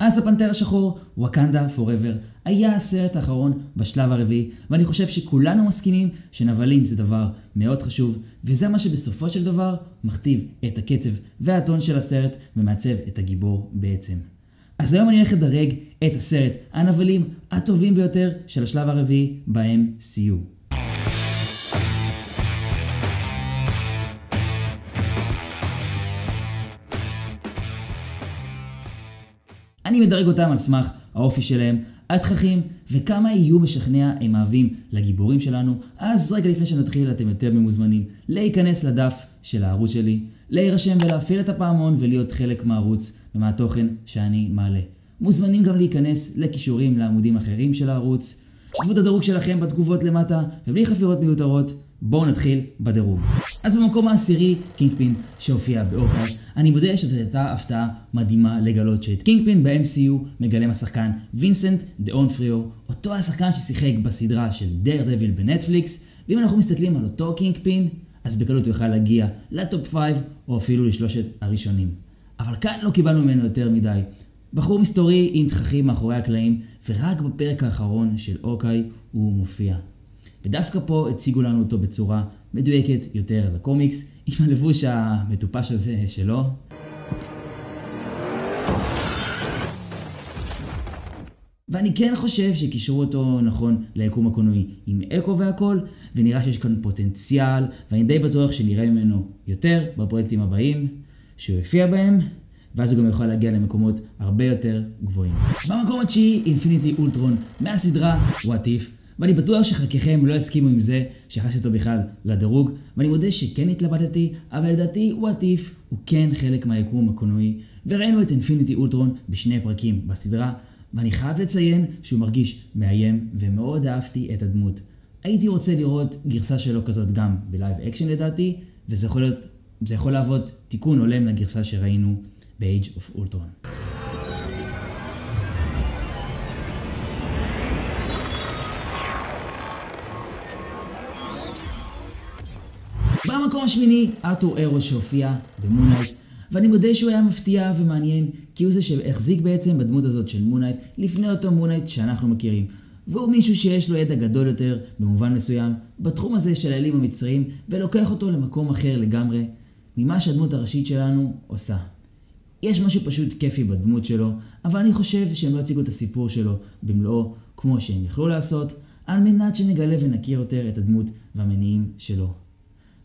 אז הפנתר השחור, וואקנדה פוראבר, היה הסרט האחרון בשלב הרביעי, ואני חושב שכולנו מסכימים שנבלים זה דבר מאוד חשוב, וזה מה שבסופו של דבר מכתיב את הקצב והטון של הסרט ומעצב את הגיבור בעצם. אז היום אני הולך לדרג את הסרט הנבלים הטובים ביותר של השלב הרביעי ב-MCU. אני מדרג אותם על סמך האופי שלהם, התככים וכמה יהיו משכנע הם אוהבים לגיבורים שלנו. אז רגע לפני שנתחיל אתם יותר ממוזמנים להיכנס לדף של הערוץ שלי, להירשם ולהפעיל את הפעמון ולהיות חלק מהערוץ ומהתוכן שאני מעלה. מוזמנים גם להיכנס לקישורים לעמודים אחרים של הערוץ. שתפו את הדירוג שלכם בתגובות למטה ובלי חפירות מיותרות. בואו נתחיל בדירוג. אז במקום העשירי, קינגפין שהופיע באוקיי. אני מודה שזו הייתה הפתעה מדהימה לגלות שאת קינגפין ב-MCU מגלם השחקן וינסנט ד'אונופריו, אותו השחקן ששיחק בסדרה של דרדביל בנטפליקס, ואם אנחנו מסתכלים על אותו קינגפין, אז בקלות הוא יוכל להגיע לטופ 5 או אפילו לשלושת הראשונים. אבל כאן לא קיבלנו ממנו יותר מדי. בחור מסתורי עם תככים מאחורי הקלעים, ורק בפרק האחרון של אוקיי הוא מופיע. ודווקא פה הציגו לנו אותו בצורה מדויקת יותר לקומיקס, עם הלבוש המטופש הזה שלו. ואני כן חושב שקישרו אותו נכון ליקום הקולנועי עם אקו והכל, ונראה שיש כאן פוטנציאל, ואני די בטוח שנראה ממנו יותר בפרויקטים הבאים שהוא יופיע בהם, ואז הוא גם יכול להגיע למקומות הרבה יותר גבוהים. במקום התשיעי, אינפיניטי אולטרון מהסדרה What If, ואני בטוח שחלקכם לא הסכימו עם זה שהכנסתי אותו בכלל לדירוג, ואני מודה שכן התלבטתי, אבל לדעתי What If הוא כן חלק מהיקום הקולנועי, וראינו את אינפיניטי אולטרון בשני פרקים בסדרה, ואני חייב לציין שהוא מרגיש מאיים, ומאוד אהבתי את הדמות. הייתי רוצה לראות גרסה שלו כזאת גם בלייב אקשן לדעתי, וזה יכול להוות תיקון הולם לגרסה שראינו ב-Age of Ultron. במקום השמיני, ארתור ארוס שהופיע במונייט, ואני מודה שהוא היה מפתיע ומעניין, כי הוא זה שהחזיק בעצם בדמות הזאת של מונייט לפני אותו מונייט שאנחנו מכירים. והוא מישהו שיש לו ידע גדול יותר במובן מסוים בתחום הזה של האלים המצריים, ולוקח אותו למקום אחר לגמרי ממה שהדמות הראשית שלנו עושה. יש משהו פשוט כיפי בדמות שלו, אבל אני חושב שהם לא הציגו את הסיפור שלו במלואו כמו שהם יכלו לעשות, על מנת שנגלה ונכיר יותר את הדמות והמניעים שלו.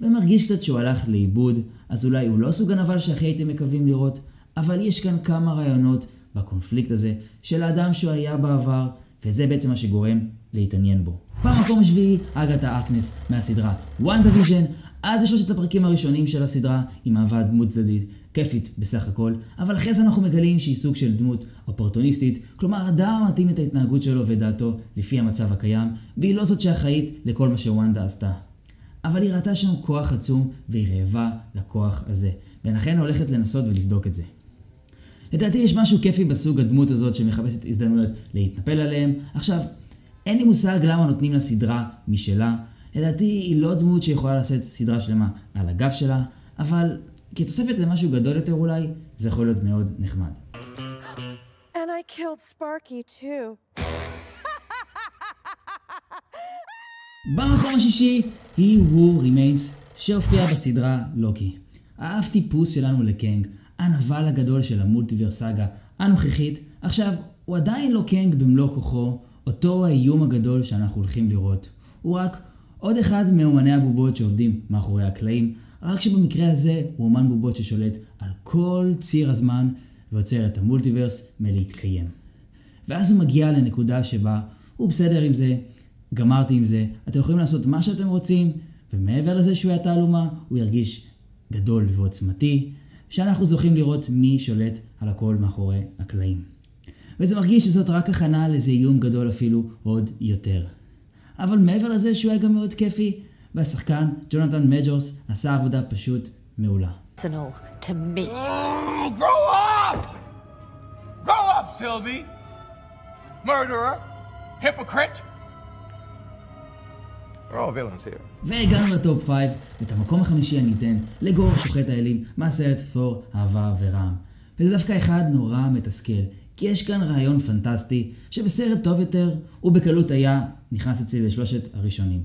ומרגיש קצת שהוא הלך לאיבוד, אז אולי הוא לא סוג הנבל שהכי הייתם מקווים לראות, אבל יש כאן כמה רעיונות בקונפליקט הזה של האדם שהוא היה בעבר, וזה בעצם מה שגורם להתעניין בו. במקום השביעי, אגתה ארקנס מהסדרה WandaVision, עד בשלושת הפרקים הראשונים של הסדרה היא מהווה דמות צדדית, כיפית בסך הכל, אבל אחרי זה אנחנו מגלים שהיא סוג של דמות אופורטוניסטית, כלומר אדם מתאים את ההתנהגות שלו ודעתו לפי המצב הקיים, והיא לא זאת שאחראית לכל מה שוונדה עשתה. אבל היא ראתה שם כוח עצום והיא רעבה לכוח הזה, ולכן הולכת לנסות ולבדוק את זה. לדעתי יש משהו כיפי בסוג הדמות הזאת שמחפשת הזדמנויות להתנפל עליהם. עכשיו, אין לי מושג למה נותנים לה סדרה משלה. לדעתי היא לא דמות שיכולה לעשות סדרה שלמה על הגב שלה, אבל כתוספת למשהו גדול יותר אולי, זה יכול להיות מאוד נחמד. And I killed Sparky too. במקום השישי היא Who Remains שהופיע בסדרה לוקי. האב טיפוס שלנו לקנג, הנבל הגדול של המולטיברס סאגה הנוכחית. עכשיו, הוא עדיין לא קנג במלוא כוחו, אותו האיום הגדול שאנחנו הולכים לראות. הוא רק עוד אחד מאומני הבובות שעובדים מאחורי הקלעים, רק שבמקרה הזה הוא אומן בובות ששולט על כל ציר הזמן ועוצר את המולטיברס מלהתקיים. ואז הוא מגיע לנקודה שבה הוא בסדר עם זה, גמרתי עם זה, אתם יכולים לעשות מה שאתם רוצים, ומעבר לזה שהוא היה תעלומה, הוא ירגיש גדול ועוצמתי, שאנחנו זוכים לראות מי שולט על הכל מאחורי הקלעים. וזה מרגיש שזאת רק הכנה לאיזה איום גדול אפילו עוד יותר. אבל מעבר לזה שהוא היה גם מאוד כיפי, והשחקן ג'ונתן מג'ורס עשה עבודה פשוט מעולה. To me. Oh, grow up! Grow up, Sylvie! Murderer! Hypocrite! We're all villains here. והגענו לטופ 5, ואת המקום החמישי אני אתן לגור שוחט האלים מהסרט פור, אהבה ורעם. וזה דווקא אחד נורא מתסכל. כי יש כאן רעיון פנטסטי שבסרט טוב יותר הוא בקלות היה נכנס אצלי לשלושת הראשונים.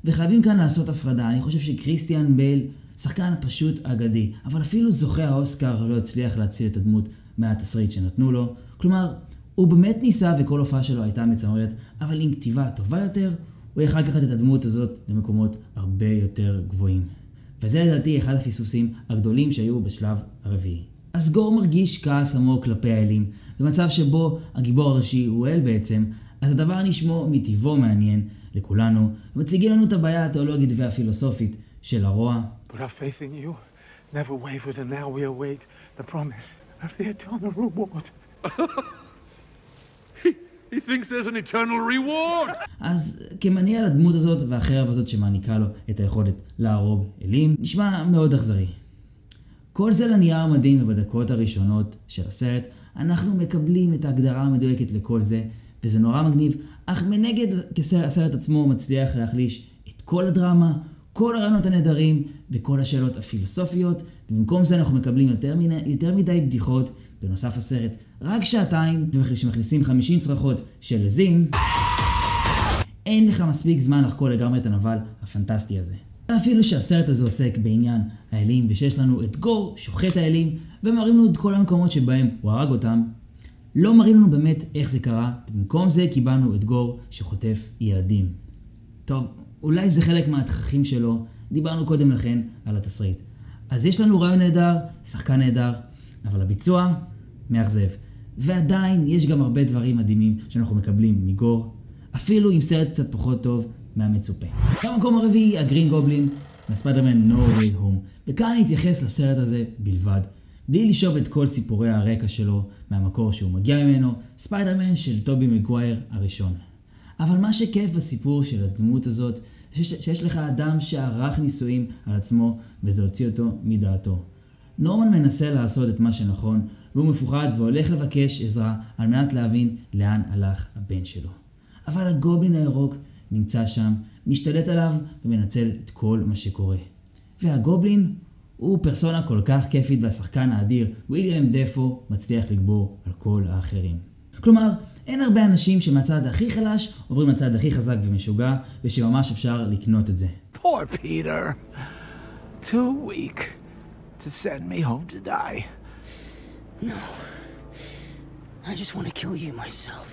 וחייבים כאן לעשות הפרדה. אני חושב שקריסטיאן בייל שחקן פשוט אגדי, אבל אפילו זוכה האוסקר לא הצליח להציל את הדמות מהתסריט שנתנו לו. כלומר, הוא באמת ניסה וכל הופעה שלו הייתה מצמררת, אבל עם כתיבה טובה יותר, הוא יכל לקחת את הדמות הזאת למקומות הרבה יותר גבוהים. וזה לדעתי אחד הפיסוסים הגדולים שהיו בשלב הרביעי. אז גור מרגיש כעס עמוק כלפי האלים, במצב שבו הגיבור הראשי הוא אל בעצם, אז הדבר נשמע מטבעו מעניין לכולנו, ומציגים לנו את הבעיה התיאולוגית והפילוסופית של הרוע. But our faith in you never wavered, and now we await the promise of the eternal reward. He thinks there's an eternal reward! אז כמניע לדמות הזאת והחרב הזאת שמעניקה לו את היכולת להרוג אלים, נשמע מאוד אכזרי. כל זה לנייר מדהים, ובדקות הראשונות של הסרט אנחנו מקבלים את ההגדרה המדויקת לכל זה, וזה נורא מגניב, אך מנגד הסרט עצמו מצליח להחליש את כל הדרמה, כל הרעיונות הנהדרים וכל השאלות הפילוסופיות, ובמקום זה אנחנו מקבלים יותר מדי בדיחות. בנוסף הסרט רק שעתיים, ומכניסים 50 צרחות של עזים, אין לך מספיק זמן לחקור לגמרי את הנבל הפנטסטי הזה. אפילו שהסרט הזה עוסק בעניין האלים, ושיש לנו את גור שוחט האלים, ומראים לנו את כל המקומות שבהם הוא הרג אותם, לא מראים לנו באמת איך זה קרה. במקום זה קיבלנו את גור שחוטף ילדים. טוב, אולי זה חלק מהתככים שלו, דיברנו קודם לכן על התסריט. אז יש לנו רעיון נהדר, שחקן נהדר, אבל הביצוע מאכזב. ועדיין יש גם הרבה דברים מדהימים שאנחנו מקבלים מגור, אפילו עם סרט קצת פחות טוב מהמצופה. במקום הרביעי, הגרין גובלין מספיידרמן No Way Home. וכאן נתייחס לסרט הזה בלבד, בלי לשאוב את כל סיפורי הרקע שלו מהמקור שהוא מגיע ממנו, ספיידרמן של טובי מגווייר הראשון. אבל מה שכיף בסיפור של הדמות הזאת, שיש לך אדם שערך ניסויים על עצמו וזה הוציא אותו מדעתו. נורמן מנסה לעשות את מה שנכון, והוא מפוחד והולך לבקש עזרה על מנת להבין לאן הלך הבן שלו. אבל הגובלין הירוק נמצא שם, משתלט עליו ומנצל את כל מה שקורה. והגובלין הוא פרסונה כל כך כיפית, והשחקן האדיר וויליאם דפו מצליח לגבור על כל האחרים. כלומר, אין הרבה אנשים שמהצד הכי חלש עוברים לצד הכי חזק ומשוגע, ושממש אפשר לקנות את זה. Poor Peter. Too weak to send me home to die. No. I just want to kill you myself.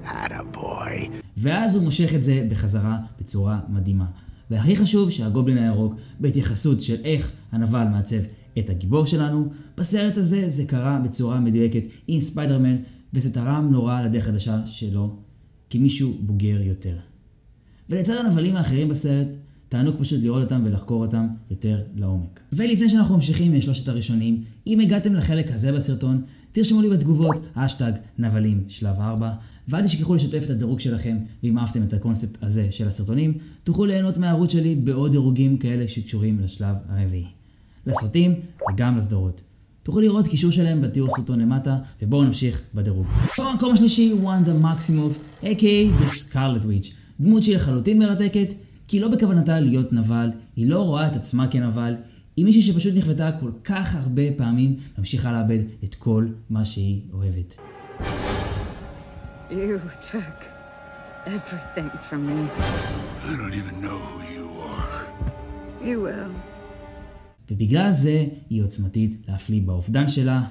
Attaboy. ואז הוא מושך את זה בחזרה בצורה מדהימה. והכי חשוב שהגובלין הירוק, בהתייחסות של איך הנבל מעצב את הגיבור שלנו, בסרט הזה זה קרה בצורה מדויקת עם ספיידרמן, וזה תרם נורא לדרך חדשה שלו כמישהו בוגר יותר. ולצד הנבלים האחרים בסרט, תענוג פשוט לראות אותם ולחקור אותם יותר לעומק. ולפני שאנחנו ממשיכים משלושת הראשונים, אם הגעתם לחלק הזה בסרטון, תרשמו לי בתגובות #נבלים שלב 4, ואל תשכחו לשתף את הדירוג שלכם, ואם אהבתם את הקונספט הזה של הסרטונים, תוכלו ליהנות מהערוץ שלי בעוד דירוגים כאלה שקשורים לשלב הרביעי, לסרטים וגם לסדרות. תוכלו לראות קישור שלהם בתיאור סרטון למטה, ובואו נמשיך בדירוג. במקום השלישי, וונדה מקסימוב, a.k.a. The Scarlet Witch, דמות שהיא לחלוטין מרתקת, כי לא בכוונתה להיות נבל, היא לא רואה את עצמה כנבל, היא מישהי שפשוט נכוותה כל כך הרבה פעמים, ממשיכה לאבד את כל מה שהיא אוהבת. You took everything from me. I don't even know who you are. You will. ובגלל זה היא עוצמתית להפליא באופדן שלה,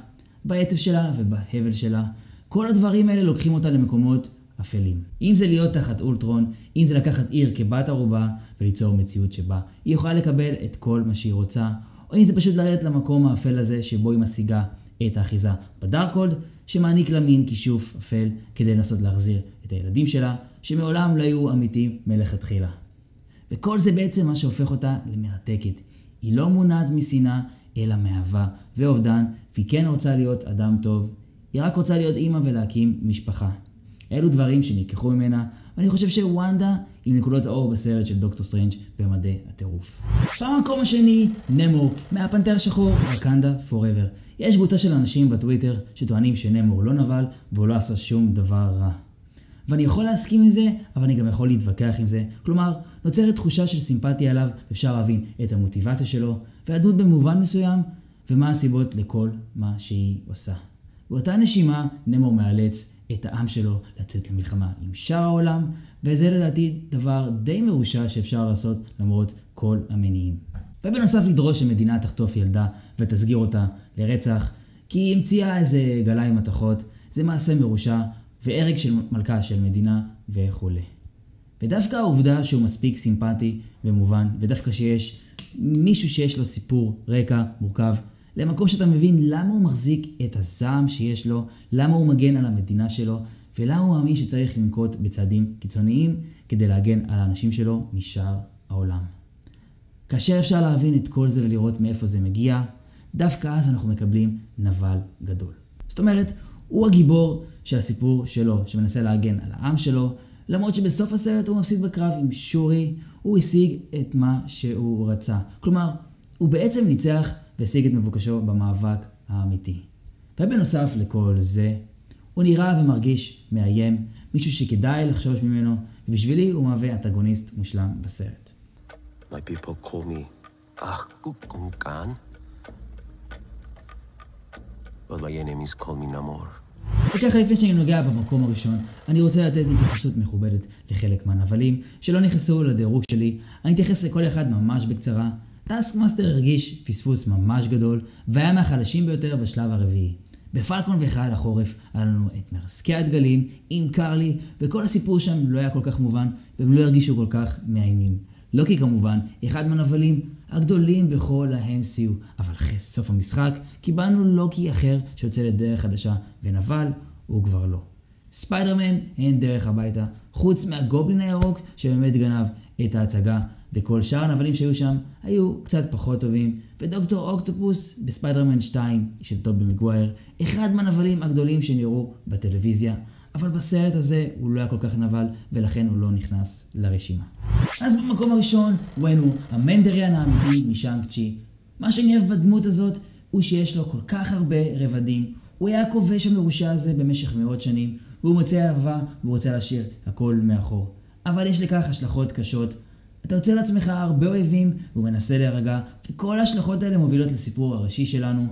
בעצב שלה ובהבל שלה. כל הדברים האלה לוקחים אותה למקומות אפלים. אם זה להיות תחת אולטרון, אם זה לקחת עיר כבת ערובה וליצור מציאות שבה היא יכולה לקבל את כל מה שהיא רוצה, או אם זה פשוט לרדת למקום האפל הזה שבו היא משיגה את האחיזה בדארקולד, שמעניק לה מין כישוף אפל כדי לנסות להחזיר את הילדים שלה, שמעולם לא היו אמיתיים מלכתחילה. וכל זה בעצם מה שהופך אותה למרתקת. היא לא מונעת משנאה, אלא מאהבה ואובדן, והיא כן רוצה להיות אדם טוב. היא רק רוצה להיות אימא ולהקים משפחה. אלו דברים שנלקחו ממנה, ואני חושב שוונדה עם נקודות האור בסרט של דוקטור סטרנג' במדי הטירוף. במקום השני, נמור, מהפנתר השחור, וואקנדה פוראבר. יש קבוצה של אנשים בטוויטר שטוענים שנמור לא נבל, והוא לא עשה שום דבר רע. ואני יכול להסכים עם זה, אבל אני גם יכול להתווכח עם זה. כלומר, נוצרת תחושה של סימפתיה עליו, אפשר להבין את המוטיבציה שלו, והדמות במובן מסוים, ומה הסיבות לכל מה שהיא עושה. באותה נשימה נמור מאלץ את העם שלו לצאת למלחמה עם שאר העולם, וזה לדעתי דבר די מרושע שאפשר לעשות למרות כל המניעים. ובנוסף לדרוש שמדינה תחטוף ילדה ותסגיר אותה לרצח, כי היא המציאה איזה גלה עם מתכות, זה מעשה מרושע והרג של מלכה של מדינה וכו'. ודווקא העובדה שהוא מספיק סימפטי ומובן, ודווקא שיש מישהו שיש לו סיפור רקע מורכב, למקום שאתה מבין למה הוא מחזיק את הזעם שיש לו, למה הוא מגן על המדינה שלו, ולמה הוא מאמין שצריך לנקוט בצעדים קיצוניים כדי להגן על האנשים שלו משאר העולם. כאשר אפשר להבין את כל זה ולראות מאיפה זה מגיע, דווקא אז אנחנו מקבלים נבל גדול. זאת אומרת, הוא הגיבור של הסיפור שלו, שמנסה להגן על העם שלו, למרות שבסוף הסרט הוא מפסיד בקרב עם שורי, הוא השיג את מה שהוא רצה. כלומר, הוא בעצם ניצח והשיג את מבוקשו במאבק האמיתי. ובנוסף לכל זה, הוא נראה ומרגיש מאיים, מישהו שכדאי לחשוש ממנו, ובשבילי הוא מהווה אנטגוניסט מושלם בסרט. My people call me Khan, but my enemies call me Namor. וככה לפני שאני נוגע במקום הראשון, אני רוצה לתת התייחסות מכובדת לחלק מהנבלים שלא נכנסו לדירוג שלי. אני אתייחס לכל אחד ממש בקצרה. טאסקמאסטר הרגיש פספוס ממש גדול, והיה מהחלשים ביותר בשלב הרביעי. בפלקון וחייל החורף היה לנו את מרסקי הדגלים עם קרלי, וכל הסיפור שם לא היה כל כך מובן, והם לא הרגישו כל כך מאיימים. לוקי כמובן, אחד מהנבלים הגדולים בכל ה-MCU, אבל אחרי סוף המשחק קיבלנו לוקי אחר שיוצא לדרך חדשה, ונבל הוא כבר לא. ספיידרמן אין דרך הביתה, חוץ מהגובלין הירוק שבאמת גנב את ההצגה, וכל שאר הנבלים שהיו שם היו קצת פחות טובים, ודוקטור אוקטופוס בספיידרמן 2 של טובי מגווייר, אחד מהנבלים הגדולים שנראו בטלוויזיה, אבל בסרט הזה הוא לא היה כל כך נבל, ולכן הוא לא נכנס לרשימה. אז במקום הראשון ראינו המנדריאן האמיתי משאנג צ'י. מה שאני אוהב בדמות הזאת הוא שיש לו כל כך הרבה רבדים. הוא היה הכובש המרושע הזה במשך מאות שנים, והוא מוצא אהבה והוא רוצה להשאיר הכל מאחור. אבל יש לכך השלכות קשות. אתה יוצא לעצמך הרבה אויבים והוא מנסה להירגע, וכל ההשלכות האלה מובילות לסיפור הראשי שלנו.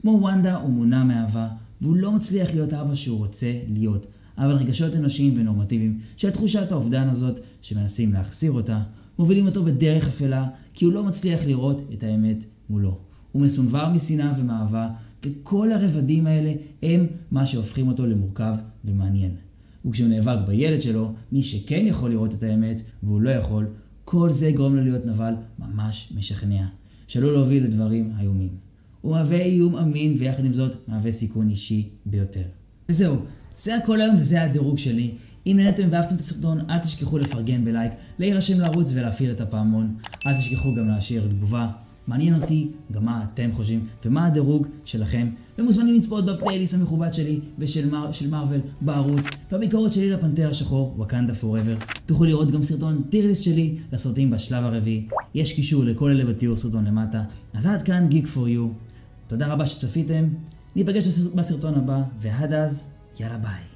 כמו וונדה הוא מונע מאהבה, והוא לא מצליח להיות אבא שהוא רוצה להיות. אבל רגשות אנושיים ונורמטיביים של תחושת האובדן הזאת שמנסים להחסיר אותה, מובילים אותו בדרך אפלה, כי הוא לא מצליח לראות את האמת מולו. הוא מסונבר משנאה ומאהבה, וכל הרבדים האלה הם מה שהופכים אותו למורכב ומעניין. וכשהוא נאבק בילד שלו, מי שכן יכול לראות את האמת והוא לא יכול, כל זה גורם לו להיות נבל ממש משכנע, שלא להוביל לדברים איומים. הוא מהווה איום אמין, ויחד עם זאת מהווה סיכון אישי ביותר. וזהו, זה הכל היום וזה הדירוג שלי. אם נהנתם ואהבתם את הסרטון, אל תשכחו לפרגן בלייק, להירשם לערוץ ולהפעיל את הפעמון. אל תשכחו גם להשאיר תגובה. מעניין אותי גם מה אתם חושבים ומה הדירוג שלכם. ומוזמנים לצפות בפלייליסט המכובד שלי ושל מארוול בערוץ, והביקורת שלי לפנתר השחור וואקנדה פוראבר. תוכלו לראות גם סרטון טירליסט שלי לסרטים בשלב הרביעי. יש קישור לכל אלה בתיאור סרטון למטה. אז עד כאן Geek for You. תודה רבה שצפיתם. ניפגש בסרטון הבא, ועד אז, יאללה ביי.